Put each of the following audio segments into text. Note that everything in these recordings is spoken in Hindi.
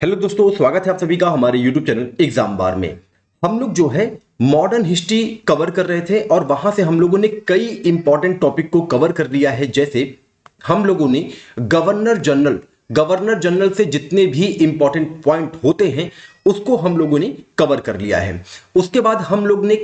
हेलो दोस्तों, स्वागत है आप सभी का हमारे YouTube चैनल एग्जाम बार में। हम लोग जो है मॉडर्न हिस्ट्री कवर कर रहे थे और वहां से हम लोगों ने कई इंपॉर्टेंट टॉपिक को कवर कर लिया है। जैसे हम लोगों ने गवर्नर जनरल से जितने भी इंपॉर्टेंट पॉइंट होते हैं उसको हम लोगों ने कवर कर लिया है। उसके बाद हम लोग ने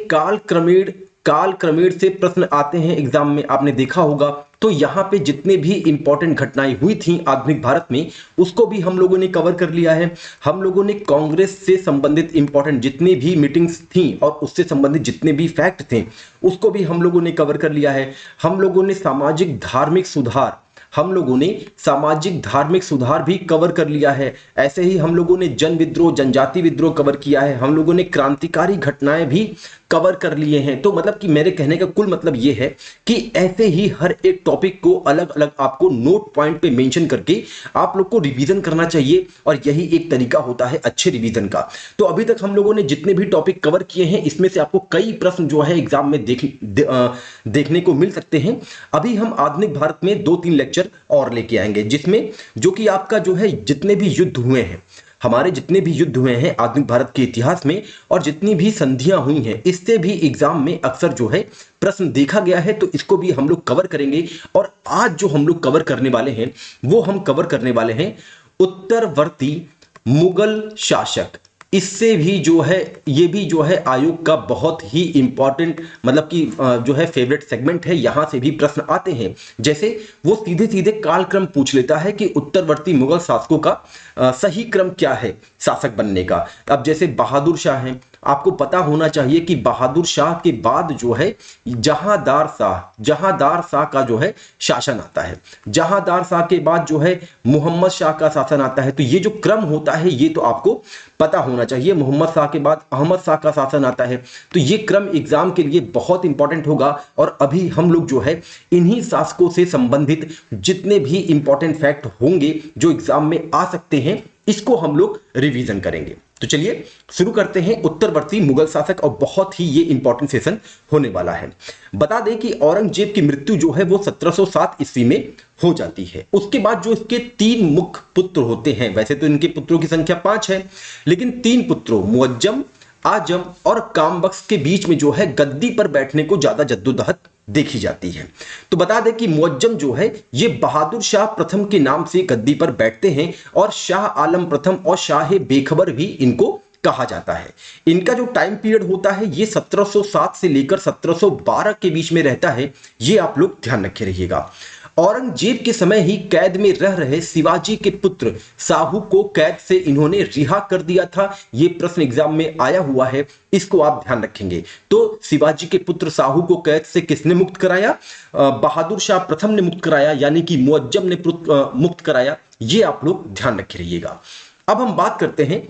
काल क्रमेण से प्रश्न आते हैं एग्जाम में, आपने देखा होगा। तो यहां पे जितने भी इंपॉर्टेंट घटनाएं हुई थी आधुनिक भारत में उसको भी हम लोगों ने कवर कर लिया है। हम लोगों ने कांग्रेस से संबंधित इंपॉर्टेंट जितनी भी मीटिंग्स थी और उससे संबंधित जितने भी फैक्ट थे उसको भी हम लोगों ने कवर कर लिया है। हम लोगों ने सामाजिक धार्मिक सुधार भी कवर कर लिया है। ऐसे ही हम लोगों ने जन विद्रोह जनजाति विद्रोह कवर किया है। हम लोगों ने क्रांतिकारी घटनाएं भी कवर कर लिए हैं। तो मतलब कि मेरे कहने का कुल मतलब यह है कि ऐसे ही हर एक टॉपिक को अलग अलग आपको नोट पॉइंट पे मेंशन करके आप लोग को रिवीजन करना चाहिए और यही एक तरीका होता है अच्छे रिवीजन का। तो अभी तक हम लोगों ने जितने भी टॉपिक कवर किए हैं इसमें से आपको कई प्रश्न जो है एग्जाम में देखने को मिल सकते हैं। अभी हम आधुनिक भारत में 2-3 लेक्चर और लेके आएंगे जिसमें जो कि आपका जो है जितने भी युद्ध हुए हैं, हमारे जितने भी युद्ध हुए हैं आधुनिक भारत के इतिहास में और जितनी भी संधियां हुई हैं इससे भी एग्जाम में अक्सर जो है प्रश्न देखा गया है। तो इसको भी हम लोग कवर करेंगे। और आज जो हम लोग कवर करने वाले हैं वो हम कवर करने वाले हैं उत्तरवर्ती मुगल शासक। इससे भी जो है ये भी जो है आयोग का बहुत ही इंपॉर्टेंट मतलब कि जो है फेवरेट सेगमेंट है। यहां से भी प्रश्न आते हैं। जैसे वो सीधे सीधे कालक्रम पूछ लेता है कि उत्तरवर्ती मुगल शासकों का सही क्रम क्या है शासक बनने का। अब जैसे बहादुर शाह हैं, आपको पता होना चाहिए कि बहादुर शाह के बाद जो है जहांदार शाह का जो है शासन आता है। जहांदार शाह के बाद जो है मोहम्मद शाह का शासन आता है। तो ये जो क्रम होता है ये तो आपको पता होना चाहिए। मोहम्मद शाह के बाद अहमद शाह का शासन आता है। तो ये क्रम एग्जाम के लिए बहुत इंपॉर्टेंट होगा। और अभी हम लोग जो है इन्हीं शासकों से संबंधित जितने भी इंपॉर्टेंट फैक्ट होंगे जो एग्जाम में आ सकते हैं इसको हम लोग रिवीजन करेंगे। तो चलिए शुरू करते हैं उत्तरवर्ती मुगल शासक। और बहुत ही ये इंपॉर्टेंट सेशन होने वाला है। बता दें कि औरंगजेब की मृत्यु जो है वो 1707 ईस्वी में हो जाती है। उसके बाद जो इसके 3 मुख्य पुत्र होते हैं, वैसे तो इनके पुत्रों की संख्या 5 है लेकिन 3 पुत्रों मुअज्जम, आजम और कामबख्श के बीच में जो है गद्दी पर बैठने को ज्यादा जद्दोजहद देखी जाती है। तो बता दें कि मुअज्जम जो है ये बहादुर शाह प्रथम के नाम से गद्दी पर बैठते हैं और शाह आलम प्रथम और शाह बेखबर भी इनको कहा जाता है। इनका जो टाइम पीरियड होता है ये 1707 से लेकर 1712 के बीच में रहता है। ये आप लोग ध्यान रखे रहिएगा। औरंगजेब के समय ही कैद में रह रहे शिवाजी के पुत्र साहू को कैद से इन्होंने रिहा कर दिया था। ये प्रश्न एग्जाम में आया हुआ है, इसको आप ध्यान रखेंगे। तो शिवाजी के पुत्र साहू को कैद से किसने मुक्त कराया? बहादुर शाह प्रथम ने मुक्त कराया, यानी कि मुअज्जम ने मुक्त कराया। ये आप लोग ध्यान रखे रहिएगा। अब हम बात करते हैं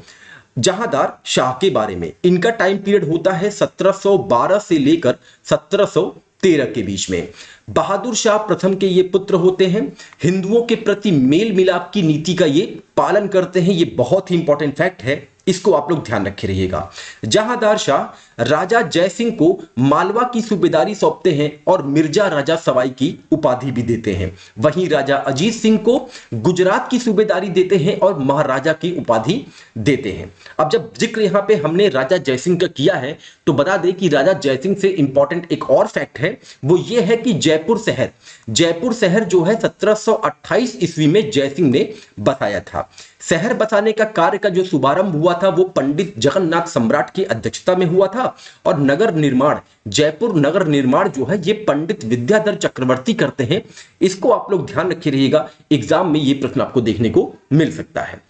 जहांदार शाह के बारे में। इनका टाइम पीरियड होता है 1712 से लेकर 1713 के बीच में। बहादुर शाह प्रथम के ये पुत्र होते हैं। हिंदुओं के प्रति मेल मिलाप की नीति का ये पालन करते हैं। ये बहुत ही इंपॉर्टेंट फैक्ट है, इसको आप लोग ध्यान रखे रहिएगा। जहांदार शाह राजा जय सिंह को मालवा की सूबेदारी सौंपते हैं और मिर्जा राजा सवाई की उपाधि भी देते हैं। वहीं राजा अजीत सिंह को गुजरात की सूबेदारी देते हैं और महाराजा की उपाधि देते हैं। अब जब जिक्र यहां पे हमने राजा जयसिंह का किया है तो बता दें कि राजा जयसिंह से इंपॉर्टेंट एक और फैक्ट है, वो ये है कि जयपुर शहर जो है 1728 ईस्वी में जयसिंह ने बसाया था। शहर बसाने का कार्य का जो शुभारंभ हुआ था वो पंडित जगन्नाथ सम्राट की अध्यक्षता में हुआ था। और जयपुर नगर निर्माण जो है ये पंडित विद्याधर चक्रवर्ती करते हैं। इसको आप लोग ध्यान रखे रहिएगा, एग्जाम में ये प्रश्न आपको देखने को मिल सकता है।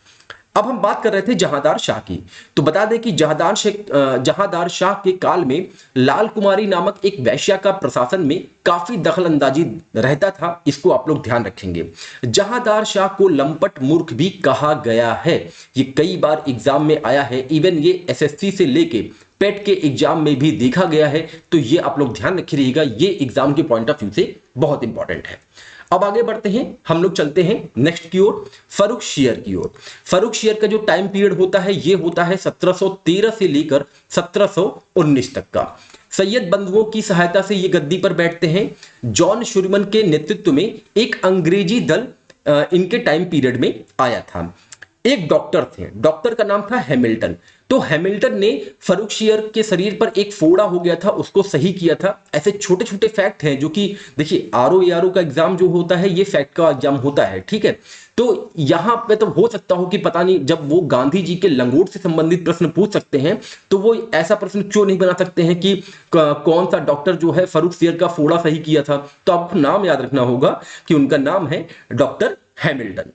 अब हम बात कर रहे थे जहांदार शाह की। तो बता दें कि जहांदार शाह के काल में लाल कुमारी नामक एक वैश्या का प्रशासन में काफी दखल अंदाजी रहता था। इसको आप लोग ध्यान रखेंगे। जहांदार शाह को लंपट मूर्ख भी कहा गया है। ये कई बार एग्जाम में आया है, इवन ये एसएससी से लेके पेट के एग्जाम में भी देखा गया है। तो ये आप लोग ध्यान रखे रहिएगा, ये एग्जाम के पॉइंट ऑफ व्यू से बहुत इंपॉर्टेंट है। अब आगे बढ़ते हैं, हम लोग चलते हैं नेक्स्ट की ओर, फर्रुखशियर की ओर। फर्रुखशियर का जो टाइम पीरियड होता है ये होता है 1713 से लेकर 1719 तक का। सैयद बंधुओं की सहायता से ये गद्दी पर बैठते हैं। जॉन शुरमन के नेतृत्व में एक अंग्रेजी दल इनके टाइम पीरियड में आया था। एक डॉक्टर थे, डॉक्टर का नाम था हैमिल्टन। तो हैमिल्टन ने फर्रुखशियर के शरीर पर एक फोड़ा हो गया था, उसको सही किया था। ऐसे छोटे छोटे फैक्ट हैं जो कि देखिए आरओ एआरओ का एग्जाम जो होता है ये फैक्ट का एग्जाम होता है, ठीक है। तो यहां पे तो हो सकता हो कि पता नहीं, जब वो गांधी जी के लंगोट से संबंधित प्रश्न पूछ सकते हैं तो वो ऐसा प्रश्न क्यों नहीं बना सकते हैं कि कौन सा डॉक्टर जो है फर्रुखशियर का फोड़ा सही किया था। तो आपको नाम याद रखना होगा कि उनका नाम है डॉक्टर हैमिल्टन।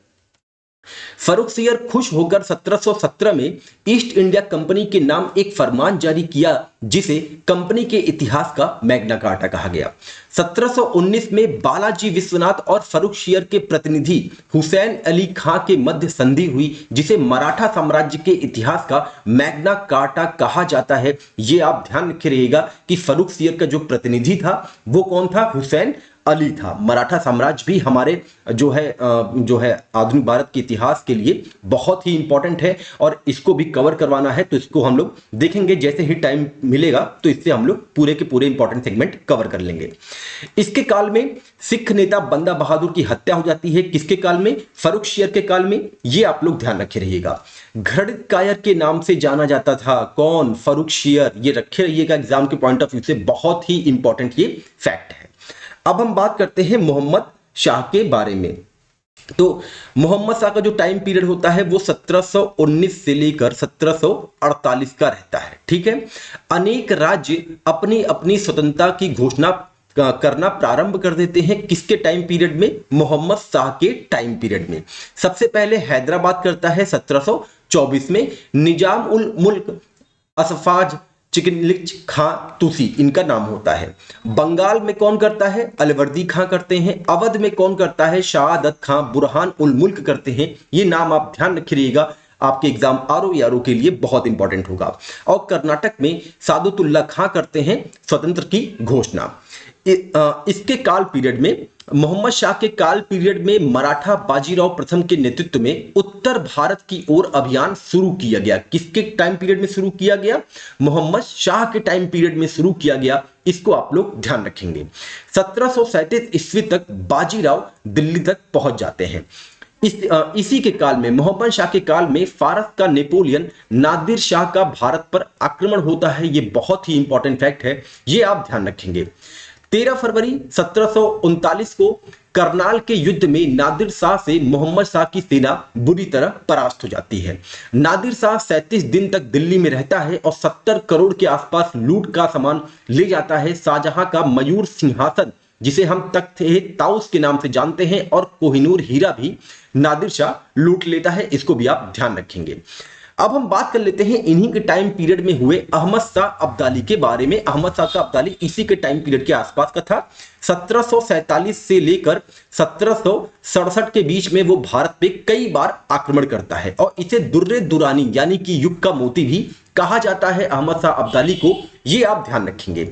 फर्रुखसियर खुश होकर 1717 में ईस्ट इंडिया कंपनी के नाम एक फरमान जारी किया जिसे कंपनी के इतिहास का मैग्ना कार्टा कहा गया। 1719 में बालाजी विश्वनाथ और फर्रुखसियर के प्रतिनिधि हुसैन अली खां के मध्य संधि हुई जिसे मराठा साम्राज्य के इतिहास का मैग्ना कार्टा कहा जाता है। यह आप ध्यान रखे रहिएगा कि फर्रुखसियर का जो प्रतिनिधि था वो कौन था, हुसैन अली था। मराठा साम्राज्य भी हमारे जो है आधुनिक भारत के इतिहास के लिए बहुत ही इंपॉर्टेंट है और इसको भी कवर करवाना है, तो इसको हम लोग देखेंगे जैसे ही टाइम मिलेगा, तो इससे हम लोग पूरे के पूरे इंपॉर्टेंट सेगमेंट कवर कर लेंगे। इसके काल में सिख नेता बंदा बहादुर की हत्या हो जाती है। किसके काल में? फर्रुखसियर के काल में। ये आप लोग ध्यान रखे रहिएगा। घृणित कायर के नाम से जाना जाता था कौन? फर्रुखसियर। ये रखे रहिएगा एग्जाम के पॉइंट ऑफ व्यू से, बहुत ही इंपॉर्टेंट ये फैक्ट है। अब हम बात करते हैं मोहम्मद शाह के बारे में। तो मोहम्मद शाह का जो टाइम पीरियड होता है वो 1719 से लेकर 1748 का रहता है, ठीक है। अनेक राज्य अपनी अपनी स्वतंत्रता की घोषणा करना प्रारंभ कर देते हैं। किसके टाइम पीरियड में? मोहम्मद शाह के टाइम पीरियड में। सबसे पहले हैदराबाद करता है 1724 में। निजाम उल मुल्क असफाज चिकनलिच खां तुसी इनका नाम होता है। बंगाल में कौन करता है? अलवर्दी खां करते हैं। अवध में कौन करता है? शहादत खां बुरहान उल मुल्क करते हैं। ये नाम आप ध्यान रखिएगा, आपके एग्जाम आरओ यारो के लिए बहुत इंपॉर्टेंट होगा। और कर्नाटक में सादुतुल्ला खां करते हैं स्वतंत्र की घोषणा। इसके काल पीरियड में, मोहम्मद शाह के काल पीरियड में मराठा बाजीराव प्रथम के नेतृत्व में उत्तर भारत की ओर अभियान शुरू किया गया। किसके टाइम पीरियड में शुरू किया गया? मोहम्मद शाह के टाइम पीरियड में शुरू किया गया। इसको आप लोग ध्यान रखेंगे। 1737 ईस्वी तक बाजीराव दिल्ली तक पहुंच जाते हैं। इसी के काल में, मोहम्मद शाह के काल में, फारस का नेपोलियन नादिर शाह का भारत पर आक्रमण होता है। यह बहुत ही इंपॉर्टेंट फैक्ट है, यह आप ध्यान रखेंगे। 13 फरवरी 1739 को करनाल के युद्ध में नादिर शाह से मोहम्मद शाह की सेना बुरी तरह परास्त हो जाती है। नादिर शाह 37 दिन तक दिल्ली में रहता है और 70 करोड़ के आसपास लूट का सामान ले जाता है। शाहजहां का मयूर सिंहासन, जिसे हम तख्त-ए-ताउस के नाम से जानते हैं, और कोहिनूर हीरा भी नादिर शाह लूट लेता है। इसको भी आप ध्यान रखेंगे। अब हम बात कर लेते हैं इन्हीं के टाइम पीरियड में हुए अहमद शाह अब्दाली के बारे में। अहमद शाह अब्दाली इसी के टाइम पीरियड के आसपास का था। 1747 से लेकर 1767 के बीच में वो भारत पे कई बार आक्रमण करता है और इसे दुर्रे दुरानी यानी कि युग का मोती भी कहा जाता है अहमद शाह अब्दाली को। ये आप ध्यान रखेंगे।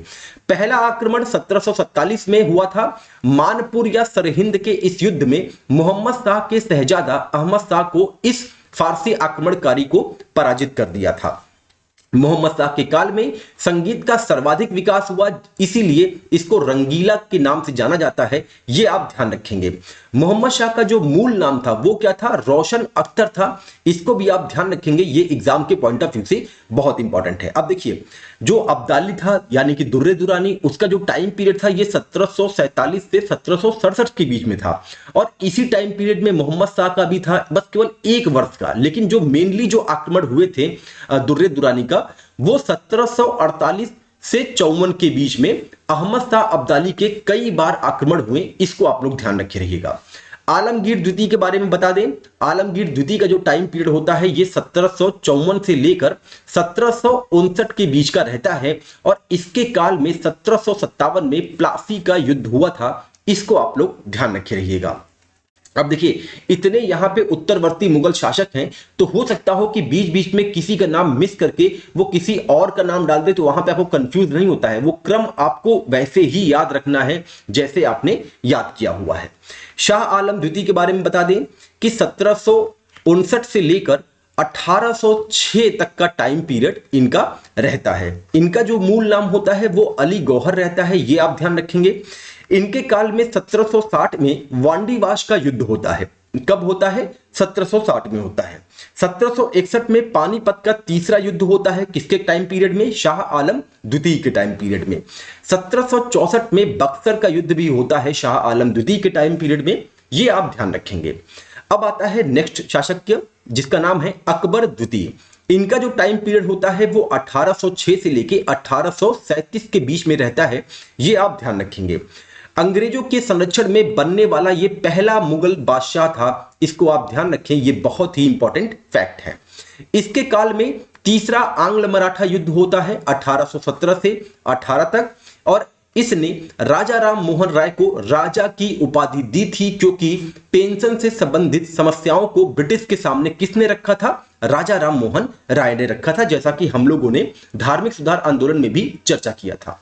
पहला आक्रमण 1747 में हुआ था। मानपुर या सरहिंद के इस युद्ध में मोहम्मद शाह के शहजादा अहमद शाह को इस फारसी आक्रमणकारी को पराजित कर दिया था। मोहम्मद शाह के काल में संगीत का सर्वाधिक विकास हुआ, इसीलिए इसको रंगीला के नाम से जाना जाता है। यह आप ध्यान रखेंगे। मोहम्मद शाह का जो मूल नाम था वो क्या था? रोशन अख्तर था। इसको भी आप ध्यान रखेंगे, ये एग्जाम के पॉइंट ऑफ व्यू से बहुत इंपॉर्टेंट है। अब देखिए, जो अब्दाली था यानी कि दुर्रे दुरानी, उसका जो टाइम पीरियड था ये 1747 से 1767 के बीच में था और इसी टाइम पीरियड में मोहम्मद शाह का भी था, बस केवल 1 वर्ष का। लेकिन जो मेनली जो आक्रमण हुए थे दुर्रे दुरानी का, वो 1748 से 54 के बीच में अहमद शाह अब्दाली के कई बार आक्रमण हुए। इसको आप लोग ध्यान रखे रहिएगा। आलमगीर द्वितीय के बारे में बता दें। आलमगीर द्वितीय का जो टाइम पीरियड होता है ये 1754 से लेकर 1759 के बीच का रहता है और इसके काल में 1757 में प्लासी का युद्ध हुआ था। इसको आप लोग ध्यान रखे रहिएगा। अब देखिए, इतने यहां पे उत्तरवर्ती मुगल शासक हैं, तो हो सकता हो कि बीच बीच में किसी का नाम मिस करके वो किसी और का नाम डाल दे, तो वहां पे आपको कंफ्यूज नहीं होता है। वो क्रम आपको वैसे ही याद रखना है जैसे आपने याद किया हुआ है। शाह आलम द्वितीय के बारे में बता दें कि 1759 से लेकर 1806 तक का टाइम पीरियड इनका रहता है। इनका जो मूल नाम होता है वो अली गौहर रहता है, ये आप ध्यान रखेंगे। इनके काल में 1760 में वांडीवाश का युद्ध होता है। कब होता है? 1760 में होता है। 1761 में पानीपत का तीसरा युद्ध होता है, किसके टाइम पीरियड में? शाह आलम द्वितीय के टाइम पीरियड में। 1764 में बक्सर का युद्ध भी होता है शाह आलम द्वितीय के टाइम पीरियड में, ये आप ध्यान रखेंगे। अब आता है नेक्स्ट शासक जिसका नाम है अकबर द्वितीय। इनका जो टाइम पीरियड होता है वो 1806 से लेके 1837 के बीच में रहता है, ये आप ध्यान रखेंगे। अंग्रेजों के संरक्षण में बनने वाला ये पहला मुगल बादशाह था, इसको आप ध्यान रखें, ये बहुत ही इंपॉर्टेंट फैक्ट है। इसके काल में तीसरा आंग्ल मराठा युद्ध होता है 1817 से 18 तक, और इसने राजा राम मोहन राय को राजा की उपाधि दी थी, क्योंकि पेंशन से संबंधित समस्याओं को ब्रिटिश के सामने किसने रखा था? राजा राम मोहन राय ने रखा था, जैसा कि हम लोगों ने धार्मिक सुधार आंदोलन में भी चर्चा किया था।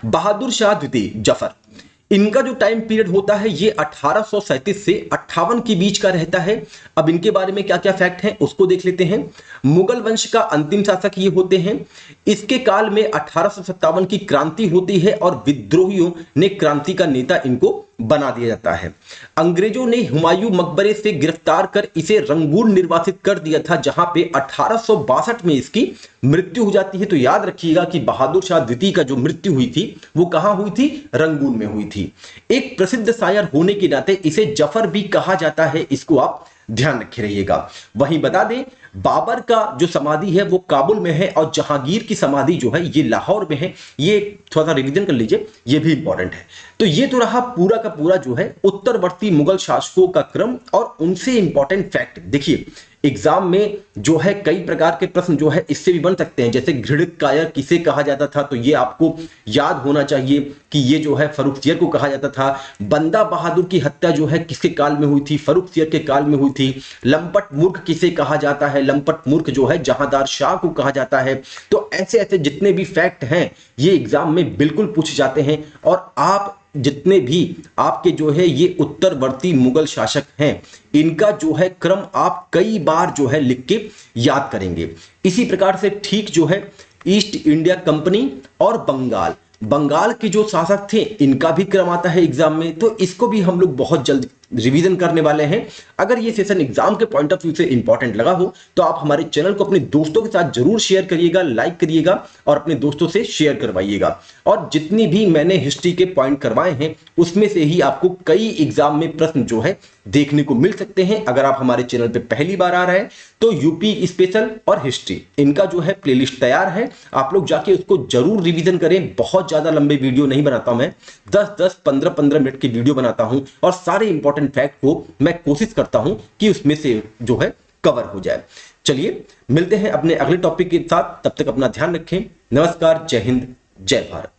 बहादुर शाह द्वितीय जफर, इनका जो टाइम पीरियड होता है ये 1837 से 58 के बीच का रहता है। अब इनके बारे में क्या क्या फैक्ट हैं उसको देख लेते हैं। मुगल वंश का अंतिम शासक ये होते हैं। इसके काल में 1857 की क्रांति होती है और विद्रोहियों ने क्रांति का नेता इनको बना दिया जाता है। अंग्रेजों ने हुमायूं मकबरे से गिरफ्तार कर इसे रंगून निर्वासित कर दिया था, जहां पे 1862 में इसकी मृत्यु हो जाती है। तो याद रखिएगा कि बहादुर शाह द्वितीय का जो मृत्यु हुई थी वो कहां हुई थी? रंगून में हुई थी। एक प्रसिद्ध शायर होने के नाते इसे जफर भी कहा जाता है, इसको आप ध्यान रखे रहिएगा। वहीं बता दें बाबर का जो समाधि है वो काबुल में है और जहांगीर की समाधि जो है ये लाहौर में है। ये थोड़ा सा रिवीजन कर लीजिए, ये भी इंपॉर्टेंट है। तो ये तो रहा पूरा का पूरा जो है उत्तरवर्ती मुगल शासकों का क्रम और उनसे इंपॉर्टेंट फैक्ट। देखिए एग्जाम में जो है कई प्रकार के प्रश्न जो है इससे भी बन सकते हैं, जैसे घृणित कायर किसे कहा जाता था, तो ये आपको याद होना चाहिए कि ये जो है फर्रुखसियर को कहा जाता था। बंदा बहादुर की हत्या जो है किसके काल में हुई थी? फर्रुखसियर के काल में हुई थी। लंपट मूर्ख किसे कहा जाता है? लंपट मूर्ख जो है जहांदार शाह को कहा जाता है। तो ऐसे ऐसे जितने भी फैक्ट हैं ये एग्जाम में बिल्कुल पूछे जाते हैं, और आप जितने भी आपके जो है ये उत्तरवर्ती मुगल शासक हैं इनका जो है क्रम आप कई बार जो है लिख के याद करेंगे। इसी प्रकार से ठीक जो है ईस्ट इंडिया कंपनी और बंगाल के जो शासक थे इनका भी क्रम आता है एग्जाम में, तो इसको भी हम लोग बहुत जल्द रिवीजन करने वाले हैं। अगर ये सेशन एग्जाम के पॉइंट ऑफ व्यू से इंपॉर्टेंट लगा हो तो आप हमारे चैनल को अपने दोस्तों के साथ जरूर शेयर करिएगा, लाइक करिएगा और अपने दोस्तों से शेयर करवाइएगा। और जितनी भी मैंने हिस्ट्री के पॉइंट करवाए हैं उसमें से ही आपको कई एग्जाम में प्रश्न जो है देखने को मिल सकते हैं। अगर आप हमारे चैनल पे पहली बार आ रहे हैं तो यूपी स्पेशल और हिस्ट्री इनका जो है प्लेलिस्ट तैयार है, आप लोग जाके उसको जरूर रिवीजन करें। बहुत ज्यादा लंबे वीडियो नहीं बनाता मैं, 10-10, 15-15 मिनट की वीडियो बनाता हूं और सारे इंपॉर्टेंट फैक्ट को मैं कोशिश करता हूं कि उसमें से जो है कवर हो जाए। चलिए मिलते हैं अपने अगले टॉपिक के साथ, तब तक अपना ध्यान रखें। नमस्कार, जय हिंद, जय भारत।